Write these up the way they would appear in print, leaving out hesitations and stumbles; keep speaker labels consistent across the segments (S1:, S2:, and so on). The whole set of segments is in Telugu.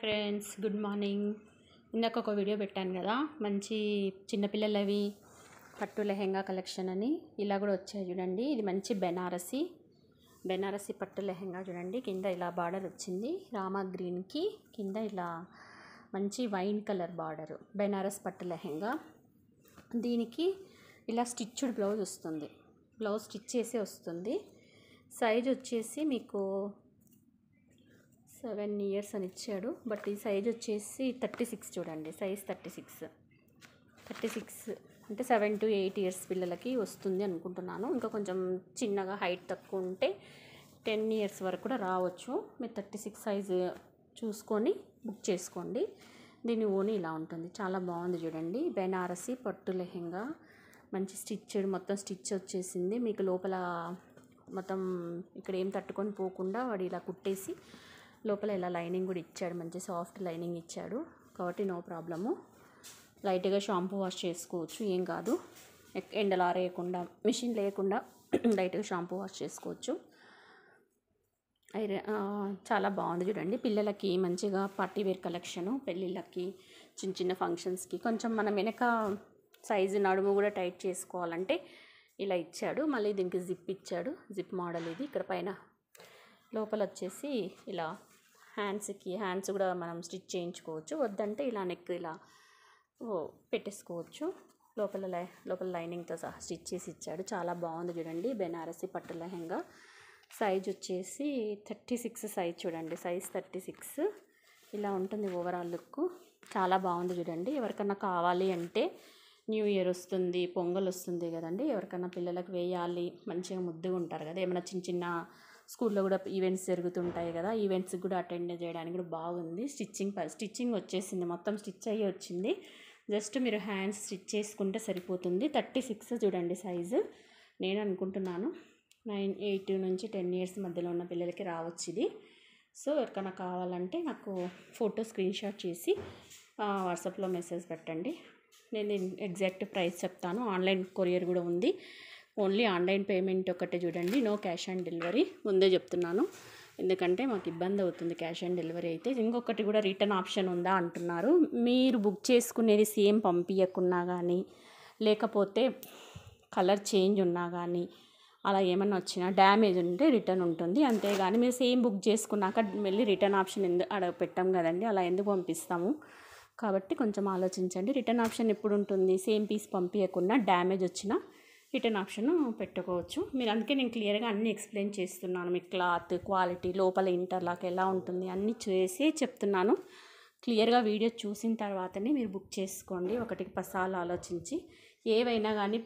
S1: Friends, good morning. ఇందాక ఒక వీడియో పెట్టాను కదా, మంచి చిన్నపిల్లలవి పట్టు లెహెంగా కలెక్షన్ అని. ఇలా కూడా వచ్చాయి చూడండి. ఇది మంచి బెనారసి పట్టు లెహెంగా చూడండి. కింద ఇలా బార్డర్ వచ్చింది రామా గ్రీన్కి, కింద ఇలా మంచి వైన్ కలర్ బార్డర్. బెనారస్ పట్టు లెహెంగా. దీనికి ఇలా స్టిచ్డ్ బ్లౌజ్ వస్తుంది, బ్లౌజ్ స్టిచ్ చేసి వస్తుంది. సైజ్ వచ్చేసి మీకు 7 years అని ఇచ్చాడు, బట్ ఈ సైజ్ వచ్చేసి 36 చూడండి. సైజ్ 36 అంటే 7 to 8 years పిల్లలకి వస్తుంది అనుకుంటున్నాను. ఇంకా కొంచెం చిన్నగా హైట్ తక్కువ ఉంటే 10 years వరకు కూడా రావచ్చు. మీరు 36 సైజు చూసుకొని బుక్ చేసుకోండి. దీని ఓని ఇలా ఉంటుంది, చాలా బాగుంది చూడండి. బెనారసి పట్టు లెహెంగా, మంచి స్టిచ్డ్, మొత్తం స్టిచ్ వచ్చేసింది. మీకు లోపల మొత్తం ఇక్కడ ఏం తట్టుకొని పోకుండా వాడు ఇలా కుట్టేసి లోపల ఇలా లైనింగ్ కూడా ఇచ్చాడు, మంచి సాఫ్ట్ లైనింగ్ ఇచ్చాడు కాబట్టి నో ప్రాబ్లము. లైట్గా షాంపూ వాష్ చేసుకోవచ్చు, ఏం కాదు. ఎండలు ఆరేయకుండా, మిషన్ లేకుండా లైట్గా షాంపూ వాష్ చేసుకోవచ్చు. చాలా బాగుంది చూడండి. పిల్లలకి మంచిగా పార్టీ వేర్ కలెక్షను, పెళ్ళిళ్ళకి, చిన్న చిన్న ఫంక్షన్స్కి. కొంచెం మనం వెనక సైజు నడుము కూడా టైట్ చేసుకోవాలంటే ఇలా ఇచ్చాడు. మళ్ళీ దీనికి జిప్ ఇచ్చాడు, జిప్ మోడల్ ఇది. ఇక్కడ పైన లోపల వచ్చేసి ఇలా హ్యాండ్స్ కూడా మనం స్టిచ్ చేయించుకోవచ్చు. వద్దంటే ఇలా నెక్ ఇలా పెట్టేసుకోవచ్చు. లోపల లైనింగ్తో సహా స్టిచ్ చేసి ఇచ్చాడు. చాలా బాగుంది చూడండి. బెనారసి పట్టు లెహెంగా. సైజ్ వచ్చేసి 36 సైజ్ చూడండి. సైజ్ 36 ఇలా ఉంటుంది ఓవరాల్ లుక్. చాలా బాగుంది చూడండి. ఎవరికన్నా కావాలి అంటే, న్యూ ఇయర్ వస్తుంది, పొంగల్ వస్తుంది కదండి, ఎవరికైనా పిల్లలకు వేయాలి, మంచిగా ముద్దుగా ఉంటారు కదా, ఏమైనా చిన్న చిన్న స్కూల్లో కూడా ఈవెంట్స్ జరుగుతుంటాయి కదా, ఈవెంట్స్కి కూడా అటెండ్ చేయడానికి కూడా బాగుంది. స్టిచ్చింగ్ వచ్చేసింది, మొత్తం స్టిచ్ అయ్యి వచ్చింది. జస్ట్ మీరు హ్యాండ్స్ స్టిచ్ చేసుకుంటే సరిపోతుంది. 36 చూడండి సైజు. నేను అనుకుంటున్నాను 8 నుంచి 10 years మధ్యలో ఉన్న పిల్లలకి రావచ్చు ఇది. సో ఎవరికైనా కావాలంటే నాకు ఫోటో స్క్రీన్ షాట్ చేసి వాట్సాప్లో మెసేజ్ పెట్టండి. నేను ఎగ్జాక్ట్ ప్రైస్ చెప్తాను. ఆన్లైన్ కొరియర్ కూడా ఉంది. ఓన్లీ ఆన్లైన్ పేమెంట్ ఒకటే చూడండి, నో క్యాష్ ఆన్ డెలివరీ. ముందే చెప్తున్నాను, ఎందుకంటే మాకు ఇబ్బంది అవుతుంది క్యాష్ ఆన్ డెలివరీ అయితే. ఇంకొకటి కూడా రిటర్న్ ఆప్షన్ ఉందా అంటున్నారు. మీరు బుక్ చేసుకునేది సేమ్ పంపించకున్నా కానీ, లేకపోతే కలర్ చేంజ్ ఉన్నా కానీ, అలా ఏమన్నా వచ్చినా డ్యామేజ్ ఉంటే రిటర్న్ ఉంటుంది. అంతేగాని మీరు సేమ్ బుక్ చేసుకున్నాక మళ్ళీ రిటర్న్ ఆప్షన్ పెట్టాం కదండి, అలా ఎందుకు పంపిస్తాము. కాబట్టి కొంచెం ఆలోచించండి. రిటర్న్ ఆప్షన్ ఎప్పుడు ఉంటుంది? సేమ్ పీస్ పంపించకుండా డ్యామేజ్ వచ్చినా రిటర్న్ ఆప్షన్ పెట్టుకోవచ్చు. మీరు అందుకే నేను క్లియర్గా అన్నీ ఎక్స్ప్లెయిన్ చేస్తున్నాను. మీకు క్లాత్ క్వాలిటీ, లోపల ఇంటర్లాక్ ఎలా ఉంటుంది అన్నీ చేసి చెప్తున్నాను. క్లియర్గా వీడియో చూసిన తర్వాతనే మీరు బుక్ చేసుకోండి. ఒకటికి 10 సార్లు ఆలోచించి. ఏవైనా కానీ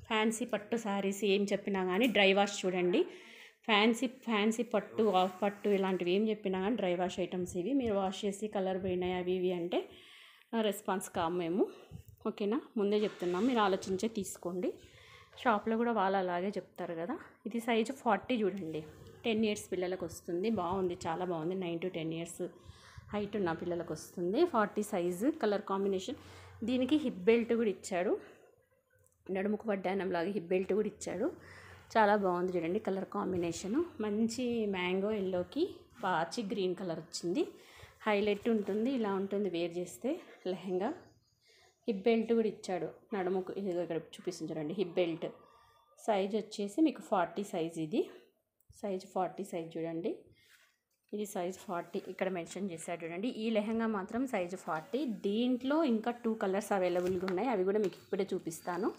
S1: ఫ్యాన్సీ పట్టు శారీస్ ఏం చెప్పినా కానీ డ్రై వాష్ చూడండి. ఫ్యాన్సీ పట్టు, ఆఫ్ పట్టు ఇలాంటివి ఏం చెప్పినా కానీ డ్రై వాష్ ఐటమ్స్ ఇవి. మీరు వాష్ చేసి కలర్ పోయినాయి అవి ఇవి అంటే రెస్పాన్స్ కాము మేము, ఓకేనా. ముందే చెప్తున్నాం, మీరు ఆలోచించే తీసుకోండి. షాప్లో కూడా వాళ్ళు అలాగే చెప్తారు కదా. ఇది సైజు 40 చూడండి. 10 years పిల్లలకు వస్తుంది. బాగుంది, చాలా బాగుంది. 9 to 10 years హైట్ ఉన్న పిల్లలకు వస్తుంది. 40 సైజు. Colour combination. దీనికి హిప్ బెల్ట్ కూడా ఇచ్చాడు, నడుముకు వడ్డానంలాగా హిప్ బెల్ట్ కూడా ఇచ్చాడు. చాలా బాగుంది చూడండి. కలర్ కాంబినేషను మంచి మ్యాంగో ఎల్లోకి పాచి గ్రీన్ కలర్ వచ్చింది. హైలైట్ ఉంటుంది, ఇలా ఉంటుంది వేర్ చేస్తే లెహెంగా. హిప్ బెల్ట్ కూడా ఇచ్చాడు నడుముకు. ఇది ఇక్కడ చూపిస్తుంది చూడండి, హిప్ బెల్ట్. సైజ్ వచ్చేసి మీకు 40 సైజ్. ఇది సైజ్ 40 సైజ్ చూడండి. ఇది సైజ్ 40 ఇక్కడ మెన్షన్ చేశాడు చూడండి. ఈ లెహెంగా మాత్రం సైజు 40. దీంట్లో ఇంకా 2 కలర్స్ అవైలబుల్గా ఉన్నాయి, అవి కూడా మీకు ఇప్పుడే చూపిస్తాను.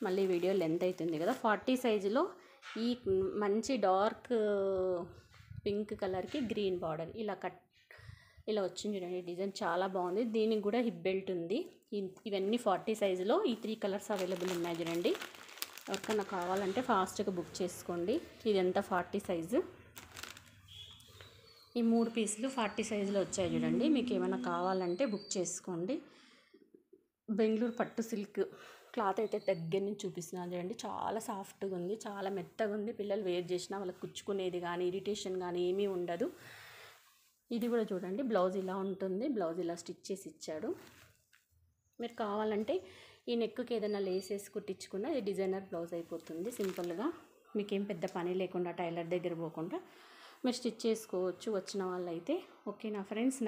S1: మళ్ళీ వీడియో లెంత్ అవుతుంది కదా. 40 సైజులో ఈ మంచి డార్క్ పింక్ కలర్కి గ్రీన్ బార్డర్ ఇలా వచ్చింది చూడండి. డిజైన్ చాలా బాగుంది. దీనికి కూడా హిప్ బెల్ట్ ఉంది. ఇవన్నీ 40 సైజులో ఈ 3 కలర్స్ అవైలబుల్ ఉన్నాయి చూడండి. ఎవరికన్నా కావాలంటే ఫాస్ట్గా బుక్ చేసుకోండి. ఇదంతా 40 సైజు. ఈ 3 పీసులు 40 సైజులో వచ్చాయి చూడండి. మీకు ఏమైనా కావాలంటే బుక్ చేసుకోండి. బెంగళూరు పట్టు సిల్క్ క్లాత్ అయితే దగ్గర నుంచి చూపిస్తున్నాను చూడండి. చాలా సాఫ్ట్గా ఉంది, చాలా మెత్తగా ఉంది. పిల్లలు వేర్ చేసినా వాళ్ళకి కుచ్చుకునేది కానీ ఇరిటేషన్ కానీ ఏమీ ఉండదు. ఇది కూడా చూడండి. బ్లౌజ్ ఇలా ఉంటుంది, బ్లౌజ్ ఇలా స్టిచ్ చేసి ఇచ్చాడు. మీరు కావాలంటే ఈ నెక్కి ఏదైనా లేస్ వేసి కుట్టించుకున్నా ఇది డిజైనర్ బ్లౌజ్ అయిపోతుంది సింపుల్గా. మీకేం పెద్ద పని లేకుండా, టైలర్ దగ్గర పోకుండా మీరు స్టిచ్ చేసుకోవచ్చు వచ్చిన వాళ్ళైతే. ఓకేనా ఫ్రెండ్స్,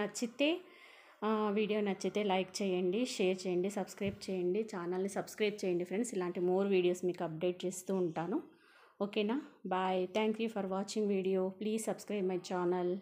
S1: వీడియో నచ్చితే లైక్ చేయండి, షేర్ చేయండి, సబ్స్క్రైబ్ చేయండి, ఛానల్ని సబ్స్క్రైబ్ చేయండి ఫ్రెండ్స్. ఇలాంటి మోర్ వీడియోస్ మీకు అప్డేట్ చేస్తూ ఉంటాను. ఓకేనా, bye. Thank you for watching video. Please subscribe my channel.